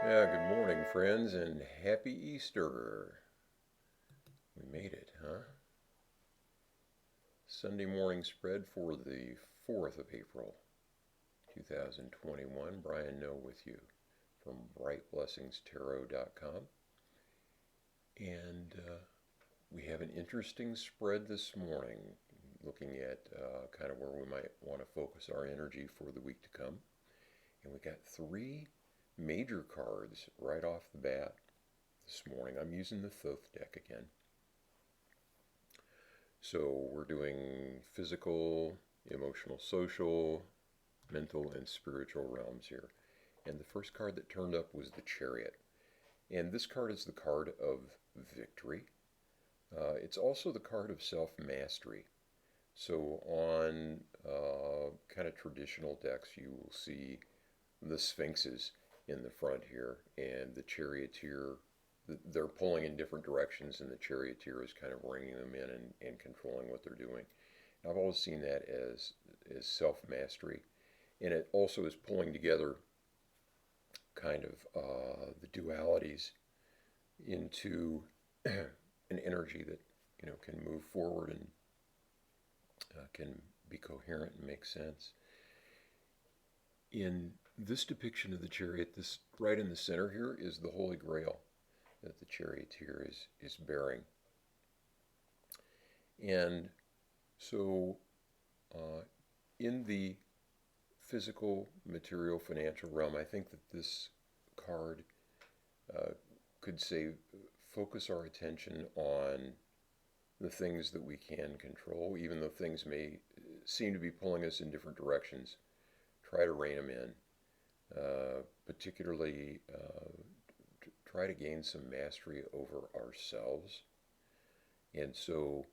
Yeah, good morning, friends, and happy Easter. We made it, huh? Sunday morning spread for the 4th of April, 2021. Brian Noe with you from brightblessingstarot.com. And we have an interesting spread this morning, looking at kind of where we might want to focus our energy for the week to come. And we got three major cards right off the bat this morning. I'm using the Thoth deck again. So we're doing physical, emotional, social, mental, and spiritual realms here. And the first card that turned up was the Chariot. And this card is the card of victory. It's also the card of self-mastery. So on kind of traditional decks, you will see the Sphinxes in the front here, and the Charioteer. They're pulling in different directions, and the Charioteer is kind of bringing them in and controlling what they're doing. I've always seen that as self-mastery, and it also is pulling together kind of the dualities into an energy that can move forward and can be coherent and make sense. In this depiction of the chariot, this right in the center here is the Holy Grail that the charioteer is bearing. And so, in the physical, material, financial realm, I think that this card uh, could say focus our attention on the things that we can control, even though things may seem to be pulling us in different directions. Try to rein them in. Particularly, try to gain some mastery over ourselves. And so,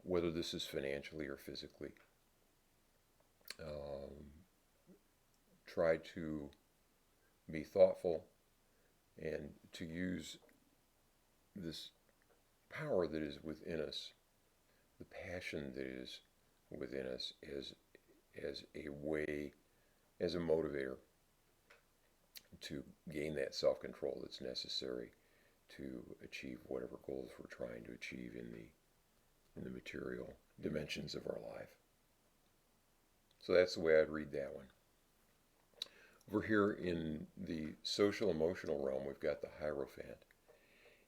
whether this is financially or physically, um, try to be thoughtful and to use this power that is within us, the passion that is within us, as a way, as a motivator to gain that self-control that's necessary to achieve whatever goals we're trying to achieve in the material dimensions of our life. So that's the way I'd read that one. Over here in the social emotional realm, we've got the Hierophant.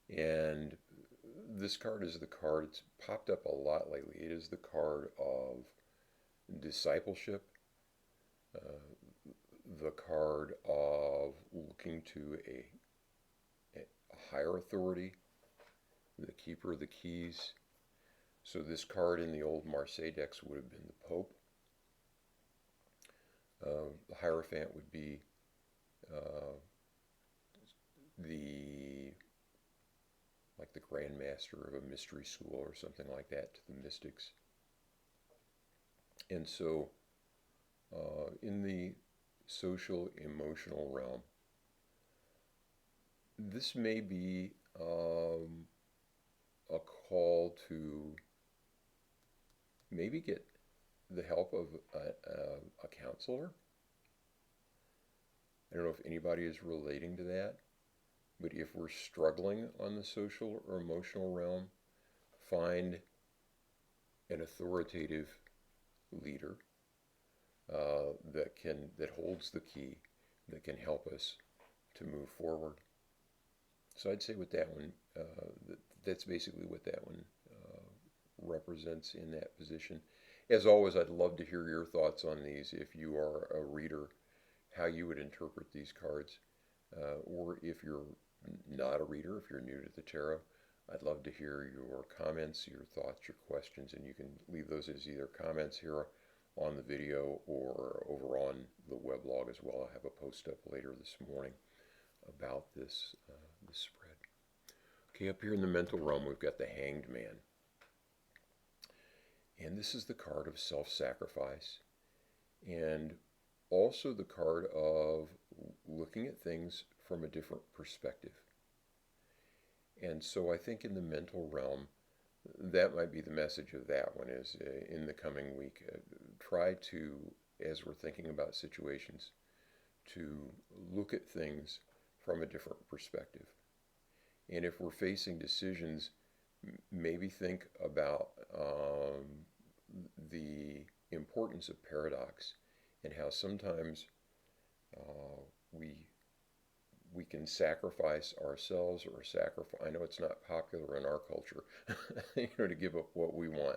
And this card is the card that's popped up a lot lately. It is the card of discipleship, the card of looking to a higher authority, the keeper of the keys. So this card in the old Marseille decks would have been the Pope. The Hierophant would be uh, the like the Grand Master of a mystery school or something like that to the mystics. And so, in the social emotional realm, this may be a call to maybe get the help of a counselor. I don't know if anybody is relating to that, but if we're struggling on the social or emotional realm, find an authoritative leader that holds the key, that can help us to move forward. So I'd say with that one, that's basically what that one represents in that position. As always, I'd love to hear your thoughts on these. If you are a reader, how you would interpret these cards, or if you're not a reader, if you're new to the tarot, I'd love to hear your comments, your thoughts, your questions, and you can leave those as either comments here on the video or over on the weblog as well. I have a post up later this morning about this spread. Okay, up here in the mental realm, we've got the Hanged Man. And this is the card of self-sacrifice and also the card of looking at things from a different perspective. And so I think in the mental realm, that might be the message of that one is in the coming week. Try to, as we're thinking about situations, to look at things from a different perspective. And if we're facing decisions, maybe think about the importance of paradox and how sometimes we we can sacrifice ourselves or sacrifice. I know it's not popular in our culture, to give up what we want,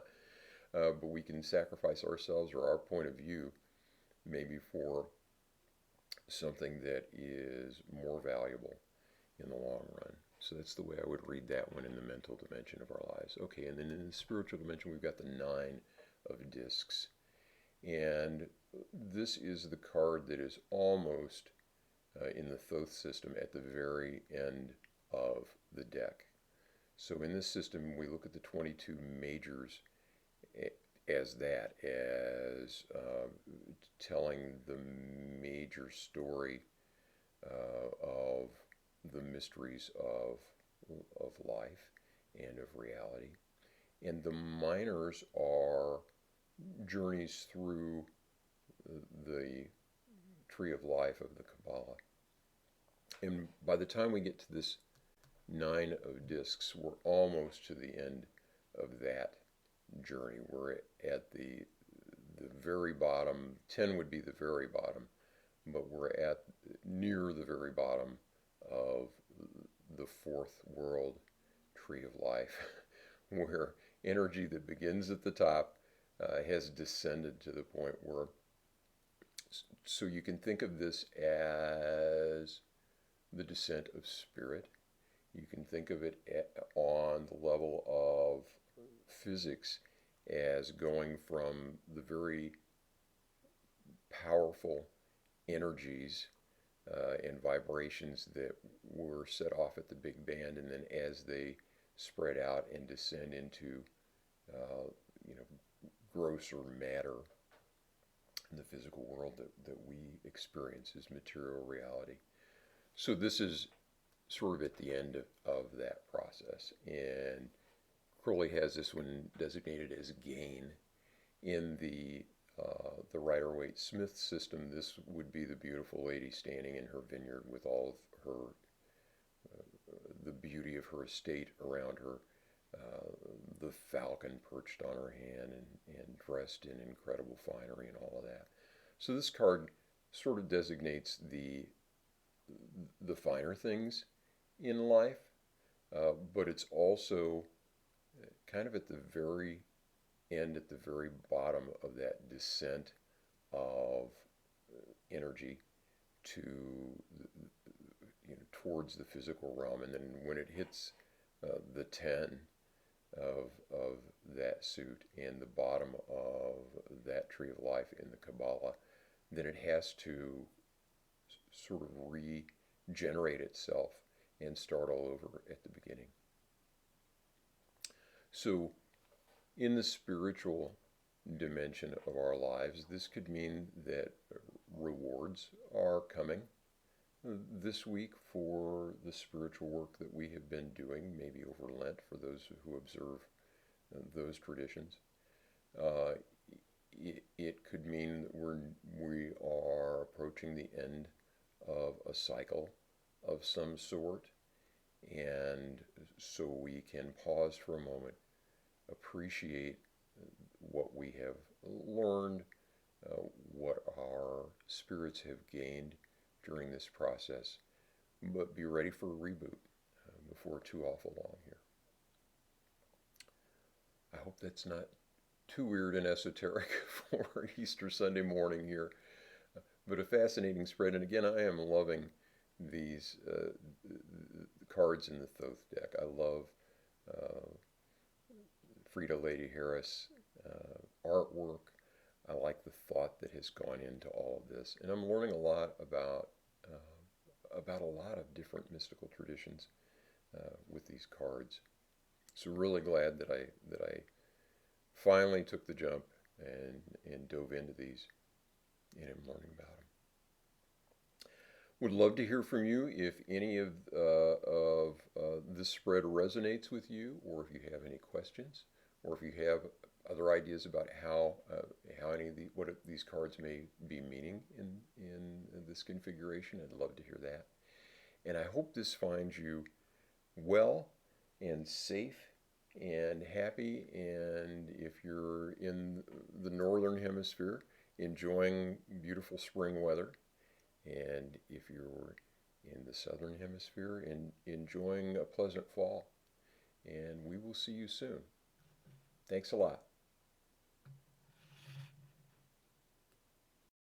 but we can sacrifice ourselves or our point of view, maybe for something that is more valuable in the long run. So that's the way I would read that one in the mental dimension of our lives. Okay, and then in the spiritual dimension, we've got the Nine of Discs. And this is the card that is almost in the Thoth system at the very end of the deck. So in this system, we look at the 22 majors as that, as telling the major story of the mysteries of life and of reality. And the minors are journeys through the tree of life of the Kabbalah. And by the time we get to this Nine of Discs, we're almost to the end of that journey. We're at the very bottom. 10 would be the very bottom, but we're at near the very bottom of the fourth world tree of life, where energy that begins at the top has descended to the point where, so you can think of this as the descent of spirit. You can think of it on the level of physics as going from the very powerful energies and vibrations that were set off at the Big Bang, and then as they spread out and descend into grosser matter in the physical world that we experience as material reality. So this is sort of at the end of that process. And Crowley has this one designated as gain. In the Rider-Waite-Smith system, this would be the beautiful lady standing in her vineyard with all of her, the beauty of her estate around her, the falcon perched on her hand and dressed in incredible finery and all of that. So this card sort of designates the finer things in life, but it's also kind of at the very end, at the very bottom of that descent of energy to towards the physical realm. And then when it hits the 10 of that suit and the bottom of that tree of life in the Kabbalah, then it has to sort of regenerate itself and start all over at the beginning. So in the spiritual dimension of our lives, this could mean that rewards are coming this week for the spiritual work that we have been doing, maybe over Lent for those who observe those traditions. It could mean that we are approaching the end of a cycle of some sort, and so we can pause for a moment, appreciate what we have learned, what our spirits have gained during this process, but be ready for a reboot before too awful long here. I hope that's not too weird and esoteric for Easter Sunday morning here, but a fascinating spread. And again, I am loving these cards in the Thoth deck. I love Frida Lady Harris artwork. I like the thought that has gone into all of this, and I'm learning a lot about a lot of different mystical traditions with these cards. So really glad that I finally took the jump and dove into these and am learning about them. Would love to hear from you if any of this spread resonates with you, or if you have any questions, or if you have other ideas about how any of what these cards may be meaning in this configuration. I'd love to hear that. And I hope this finds you well and safe and happy. And if you're in the northern hemisphere, enjoying beautiful spring weather. And if you're in the southern hemisphere, enjoying a pleasant fall. And we will see you soon. Thanks a lot.